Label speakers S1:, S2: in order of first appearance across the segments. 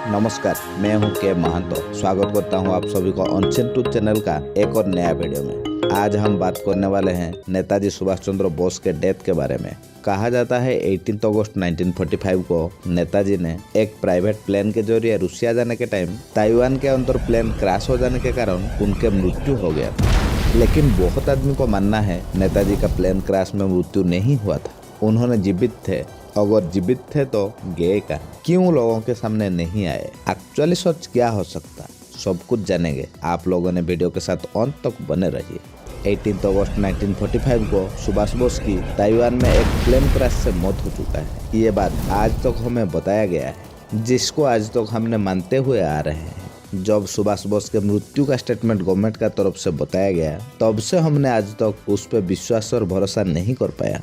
S1: नमस्कार, मैं हूं के महंतो। स्वागत करता हूं आप सभी को अनसेन टू चैनल का एक और नया वीडियो में। आज हम बात करने वाले हैं नेताजी सुभाष चंद्र बोस के डेथ के बारे में। कहा जाता है 18 अगस्त 1945 को नेताजी ने एक प्राइवेट प्लेन के जरिए रूसिया जाने के टाइम ताइवान के अंदर प्लेन क्रैश हो जाने के कारण उनके मृत्यु हो गया था। लेकिन बहुत आदमी को मानना है नेताजी का प्लेन क्रैश में मृत्यु नहीं हुआ था, उन्होंने जीवित थे। अगर जीवित थे तो गए का क्यों लोगों के सामने नहीं आए? एक्चुअली सच क्या हो सकता, सब कुछ जानेंगे। आप लोगों ने वीडियो के साथ अंत तक बने रहिए। 18 अगस्त 1945 को सुभाष बोस की ताइवान में एक प्लेन क्रैश से मौत हो चुका है। ये बात आज तक हमें बताया गया है, जिसको आज तक हमने मानते हुए आ रहे हैं। जब सुभाष बोस के मृत्यु का स्टेटमेंट गवर्नमेंट का तरफ से बताया गया, तब से हमने आज तक उस पर विश्वास और भरोसा नहीं कर पाया,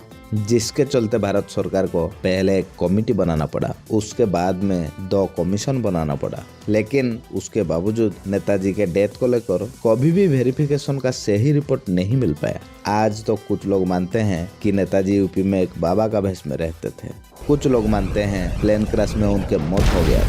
S1: जिसके चलते भारत सरकार को पहले एक कमेटी बनाना पड़ा, उसके बाद में 2 कमीशन बनाना पड़ा। लेकिन उसके बावजूद नेताजी के डेथ को लेकर कभी भी वेरिफिकेशन का सही रिपोर्ट नहीं मिल पाया। आज तो कुछ लोग मानते हैं कि नेताजी यूपी में एक बाबा का भेष में रहते थे, कुछ लोग मानते हैं प्लेन क्रैश में उनके मौत हो गया,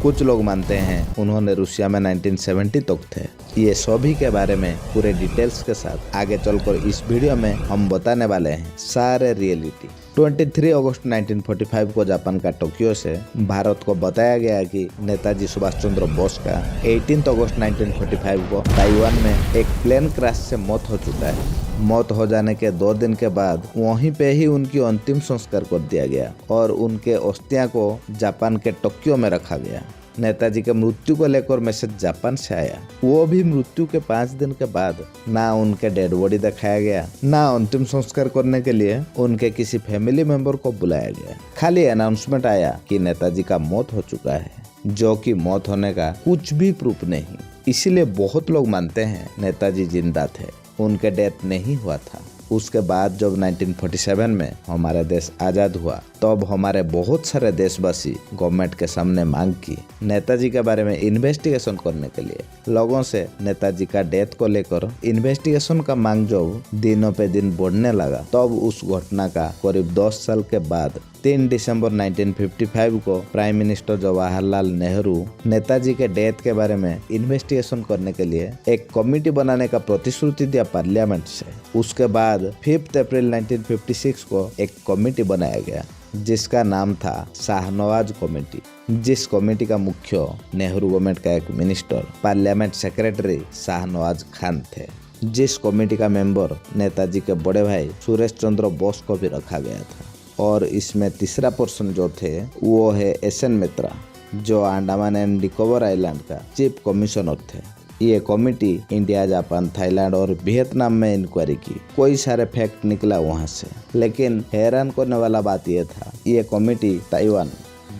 S1: कुछ लोग मानते हैं उन्होंने रूसिया में 1970 तक थे। ये सभी के बारे में पूरे डिटेल्स के साथ आगे चलकर इस वीडियो में हम बताने वाले हैं सारे रियलिटी। 23 अगस्त 1945 को जापान का टोक्यो से भारत को बताया गया कि नेताजी सुभाष चंद्र बोस का 18 अगस्त 1945 को ताइवान में एक प्लेन क्रैश से मौत हो चुका है। मौत हो जाने के 2 दिन के बाद वहीं पे ही उनकी अंतिम संस्कार कर दिया गया और उनके अस्थियां को जापान के टोक्यो में रखा गया। नेताजी के मृत्यु को लेकर मैसेज जापान से आया, वो भी मृत्यु के 5 दिन के बाद। ना उनके डेड बॉडी दिखाया गया, ना अंतिम संस्कार करने के लिए उनके किसी फैमिली मेंबर को बुलाया गया। खाली अनाउंसमेंट आया कि नेताजी का मौत हो चुका है, जो कि मौत होने का कुछ भी प्रूफ नहीं। इसीलिए बहुत लोग मानते हैं नेताजी जिंदा थे, उनके डेथ नहीं हुआ था। उसके बाद जब 1947 में हमारा देश आज़ाद हुआ, तब हमारे बहुत सारे देशवासी गवर्नमेंट के सामने मांग की नेताजी के बारे में इन्वेस्टिगेशन करने के लिए। लोगों से नेताजी का डेथ को लेकर इन्वेस्टिगेशन का मांग जब दिनों पे दिन बढ़ने लगा, तब उस घटना का करीब 10 साल के बाद 3 दिसंबर 1955 को प्राइम मिनिस्टर जवाहरलाल नेहरू नेताजी के डेथ के बारे में इन्वेस्टिगेशन करने के लिए एक कमेटी बनाने का प्रतिश्रुति दिया पार्लियामेंट से। उसके बाद 5 अप्रैल 1956 को एक कमेटी बनाया गया, जिसका नाम था शाहनवाज कमेटी। जिस कमेटी का मुख्य नेहरू गवर्नमेंट का एक minister parliament secretary Shahnawaz Khan थे। जिस कमेटी का मेंबर नेताजी के बड़े भाई सुरेश चंद्र बोस को भी रखा गया था। और इसमें तीसरा पर्सन जो थे वो है एस.एन. मित्रा, जो अंडमान एंड निकोबार आइलैंड का चीफ कमिश्नर थे। ये कमेटी इंडिया, जापान, थाईलैंड और वियतनाम में इंक्वायरी की। कोई सारे फैक्ट निकला वहां से, लेकिन हैरान करने वाला बात यह था, ये कमेटी ताइवान,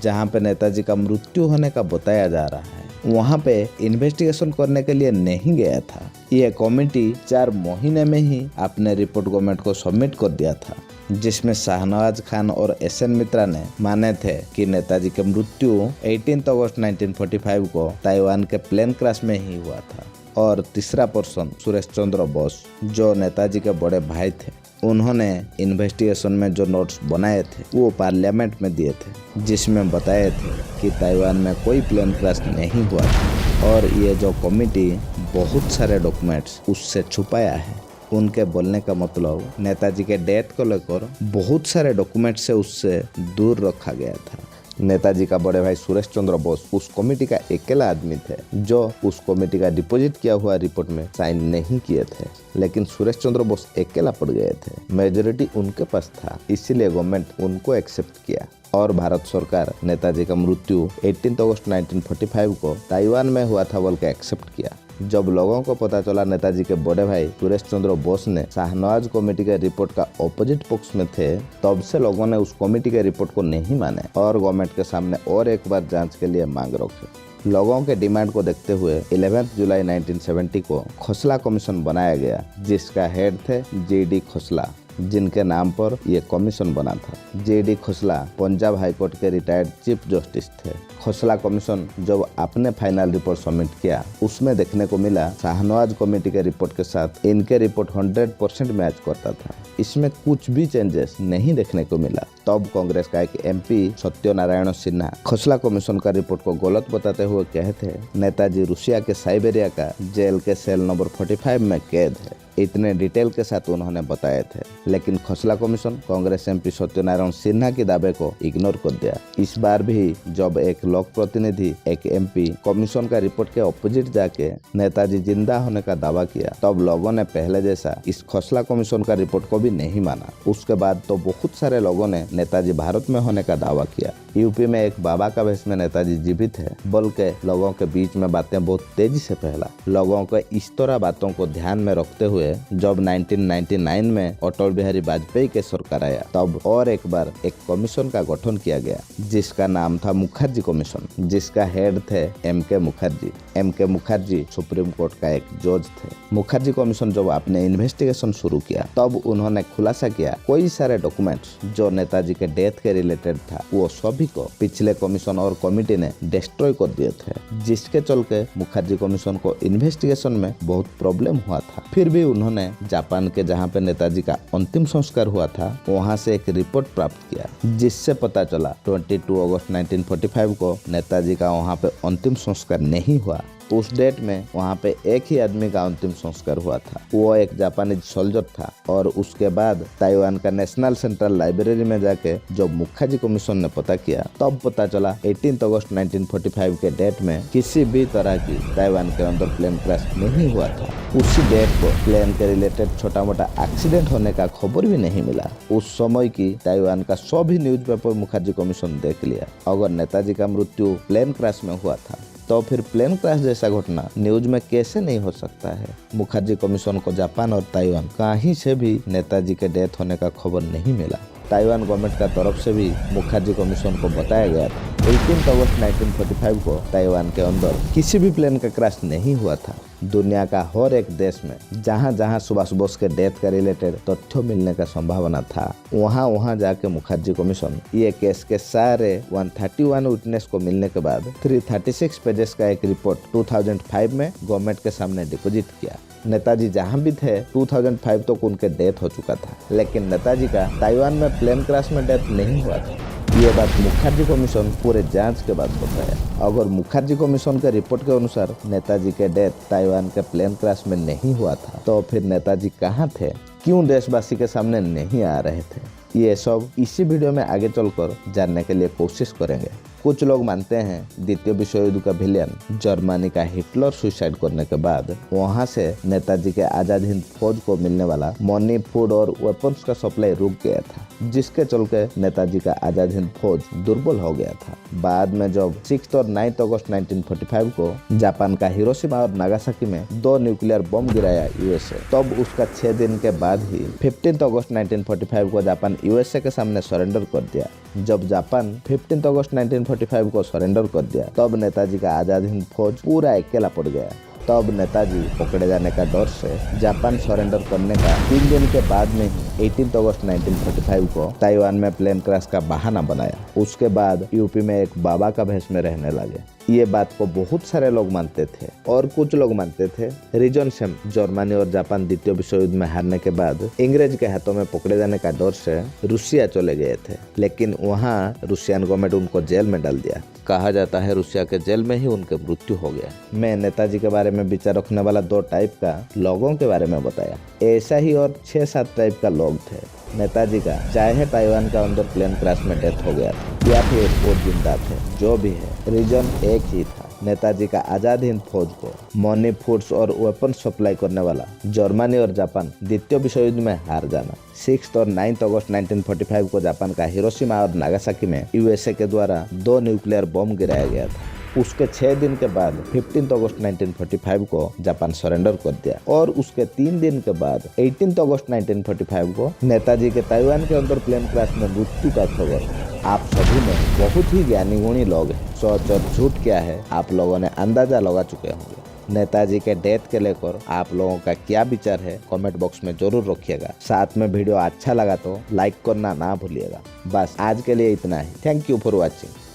S1: जहां पे नेताजी का मृत्यु होने का बताया जा रहा है, वहां पे इन्वेस्टिगेशन करने के लिए नहीं गया था। ये कमेटी 4 महीने में ही अपने रिपोर्ट गवर्नमेंट को सबमिट कर दिया था, जिसमें शाहनवाज खान और एस.एन. मित्रा ने माने थे कि नेताजी की मृत्यु 18 अगस्त 1945 को ताइवान के प्लेन क्रैश में ही हुआ था। और तीसरा पर्सन सुरेश चंद्र बोस, जो नेताजी के बड़े भाई थे, उन्होंने इन्वेस्टिगेशन में जो नोट्स बनाए थे वो पार्लियामेंट में दिए थे, जिसमें बताए थे कि ताइवान में कोई प्लेन क्रैश नहीं हुआ था। और ये जो कमेटी बहुत सारे डॉक्यूमेंट्स उससे छुपाया है। उनके बोलने का मतलब नेताजी के डेथ को लेकर बहुत सारे डॉक्यूमेंट से उससे दूर रखा गया था। नेताजी का बड़े भाई सुरेश चंद्र बोस उस कमेटी का अकेला आदमी थे, जो उस कमेटी का डिपॉजिट किया हुआ रिपोर्ट में साइन नहीं किए थे। लेकिन सुरेश चंद्र बोस अकेला पड़ गए थे, मेजोरिटी उनके पास था, इसीलिए गवर्नमेंट उनको एक्सेप्ट किया। और भारत सरकार नेताजी का मृत्यु 18 अगस्त 1945 को ताइवान में हुआ था बोल के एक्सेप्ट किया। जब लोगों को पता चला नेताजी के बड़े भाई सुरेश चंद्र बोस ने शाहनवाज कमेटी के रिपोर्ट का ऑपोजिट पक्ष में थे, तब से लोगों ने उस कमेटी के रिपोर्ट को नहीं माने और गवर्नमेंट के सामने और एक बार जांच के लिए मांग रखी। लोगों के डिमांड को देखते हुए 11 जुलाई 1970 को खोसला कमीशन बनाया गया, जिसका हेड थे G.D. खोसला, जिनके नाम पर यह कमीशन बना था। G.D. खोसला पंजाब हाईकोर्ट के रिटायर्ड चीफ जस्टिस थे। खोसला कमीशन जब आपने फाइनल रिपोर्ट सबमिट किया, उसमें देखने को मिला शाहनवाज कमेटी के रिपोर्ट के साथ इनके रिपोर्ट 100% मैच करता था। इसमें कुछ भी चेंजेस नहीं देखने को मिला। तब कांग्रेस का एक एमपी सत्यनारायण सिन्हा खोसला कमीशन का रिपोर्ट को गलत बताते हुए कहे थे नेताजी रूसिया के साइबेरिया का जेल के सेल नंबर 45 में कैद है। इतने डिटेल के साथ उन्होंने बताए थे, लेकिन खोसला कमीशन कांग्रेस एमपी सत्यनारायण सिन्हा के दावे को इग्नोर कर दिया। इस बार भी जब एक लोक प्रतिनिधि एक एमपी कमीशन का रिपोर्ट के ऑपोजिट जाके नेताजी जिंदा होने का दावा किया, तब लोगों ने पहले जैसा इस खोसला कमीशन का रिपोर्ट को भी नहीं माना। उसके बाद तो बहुत सारे लोगों ने नेताजी भारत में होने का दावा किया। यूपी में एक बाबा का भेष में नेताजी जीवित है बोल के लोगों के बीच में बातें बहुत तेजी से फैला। लोगों को इस तरह बातों को ध्यान में रखते हुए जब 1999 में अटल बिहारी वाजपेयी के सरकार आया, तब और एक बार एक कमीशन का गठन किया गया जिसका नाम था मुखर्जी कमीशन, जिसका हेड थे MK. Mukherjee. MK. Mukherjee supreme court का एक जज थे। मुखर्जी कमीशन जब आपने इन्वेस्टिगेशन शुरू किया, तब उन्होंने खुलासा किया कई सारे डॉक्यूमेंट्स जो नेताजी के डेथ के रिलेटेड था, वो सभी को पिछले कमीशन और कमिटी ने डिस्ट्रॉय कर दिए थे, जिसके चलते मुखर्जी कमीशन को इन्वेस्टिगेशन में बहुत प्रॉब्लम हुआ था। फिर भी उन्होंने जापान के जहां पे नेताजी का अंतिम संस्कार हुआ था, वहां से एक रिपोर्ट प्राप्त किया, जिससे पता चला 22 अगस्त 1945 को नेताजी का वहां पे अंतिम संस्कार नहीं हुआ। उस डेट में वहाँ पे एक ही आदमी का अंतिम संस्कार हुआ था, वो एक जापानीज सोल्जर था। और उसके बाद ताइवान का नेशनल सेंट्रल लाइब्रेरी में जाके जब मुखर्जी कमीशन ने पता किया, तब पता चला 18 अगस्त 1945 के डेट में किसी भी तरह की ताइवान के अंदर प्लेन क्रैश नहीं हुआ था। उसी डेट को प्लेन के रिलेटेड छोटा मोटा एक्सीडेंट होने का खबर भी नहीं मिला। उस समय की ताइवान का सभी न्यूज़पेपर मुखर्जी कमीशन देख लिया। अगर नेताजी का मृत्यु प्लेन क्रैश में हुआ था, तो फिर प्लेन क्रैश जैसा घटना न्यूज में कैसे नहीं हो सकता है। मुखर्जी कमीशन को जापान और ताइवान कहीं से भी नेताजी के डेथ होने का खबर नहीं मिला। ताइवान गवर्नमेंट का तरफ से भी मुखर्जी कमीशन को बताया गया था 18 अगस्त 1945 को ताइवान के अंदर किसी भी प्लेन का क्रैश नहीं हुआ था। दुनिया का हर एक देश में जहां जहां सुभाष बोस के डेथ का रिलेटेड तथ्य मिलने का संभावना था, वहां जाके मुखर्जी कमीशन ये केस के सारे 131 विटनेस को मिलने के बाद 336 पेजेस का एक रिपोर्ट 2005 में गवर्नमेंट के सामने डिपोजिट किया। नेताजी जहां भी थे 2005 तक उनके डेथ हो चुका था, लेकिन नेताजी का ताइवान में प्लेन क्रैश में डेथ नहीं हुआ था। ये बात मुखर्जी कमीशन पूरे जांच के बाद बताया। अगर मुखर्जी कमीशन के रिपोर्ट के अनुसार नेताजी के डेथ ताइवान के प्लेन क्रैश में नहीं हुआ था, तो फिर नेताजी कहाँ थे, क्यों देशवासी के सामने नहीं आ रहे थे? ये सब इसी वीडियो में आगे चलकर जानने के लिए कोशिश करेंगे। कुछ लोग मानते हैं द्वितीय विश्व युद्ध का विलेन जर्मनी का हिटलर सुसाइड करने के बाद वहां से नेताजी के आजाद हिंद फौज को मिलने वाला मनी, फूड और वेपन्स का सप्लाई रुक गया था, जिसके चलते नेताजी का आजाद हिंद फौज दुर्बल हो गया था। बाद में जब 6 और 9 अगस्त 1945 को जापान का हिरोशिमा और नागासाकी में 2 न्यूक्लियर बम गिराया यूएसए, तब उसका 6 दिन के बाद ही 15 अगस्त 1945 को जापान यूएसए के सामने सरेंडर कर दिया। जब जापान 15 अगस्त 1945 को सरेंडर कर दिया, तब नेताजी का आजाद हिंद फौज पूरा अकेला पड़ गया। तब नेताजी पकड़े जाने का डर से जापान सरेंडर करने का 3 दिन के बाद में ही 18 अगस्त 1945 को ताइवान में प्लेन क्रैश का बहाना बनाया। उसके बाद यूपी में एक बाबा का भेष में रहने लगे। ये बात को बहुत सारे लोग मानते थे और कुछ लोग मानते थे रीजन सेम जर्मनी और जापान द्वितीय विश्व युद्ध में हारने के बाद अंग्रेज के हाथों में पकड़े जाने का डर से रूसिया चले गए थे, लेकिन वहाँ रूसियन गवर्नमेंट उनको जेल में डाल दिया। कहा जाता है रूसिया के जेल में ही उनके मृत्यु हो गया। मैं नेताजी के बारे में विचार रखने वाला 2 टाइप का लोगों के बारे में बताया। ऐसा ही और 6-7 टाइप का लोग थे। नेताजी का चाहे ताइवान का अंदर प्लेन क्रैश में डेथ हो गया था या फिर वो जिंदा थे, जो भी है रीजन एक ही था। नेताजी का आजाद हिंद फौज को मनी, फूड्स और वेपन सप्लाई करने वाला जर्मनी और जापान द्वितीय विश्व युद्ध में हार जाना। 6 और 9 अगस्त 1945 को जापान का हिरोशिमा और नागासाकी में यूएसए के द्वारा 2 न्यूक्लियर बम गिराया गया था। उसके 6 दिन के बाद 15 अगस्त 1945 को जापान सरेंडर कर दिया और उसके 3 दिन के बाद 18 अगस्त 1945 को नेताजी के ताइवान के अंदर प्लेन क्रैश में मृत्यु का खबर। आप सभी में बहुत ही ज्ञानी गुणी लोग हैं, सच और झूठ क्या है आप लोगों ने अंदाजा लगा चुके होंगे। नेताजी के डेथ के लेकर आप लोगों का क्या विचार है कमेंट बॉक्स में जरूर रखिएगा। साथ में वीडियो अच्छा लगा तो लाइक करना ना भूलिएगा। बस आज के लिए इतना ही। Thank you for watching.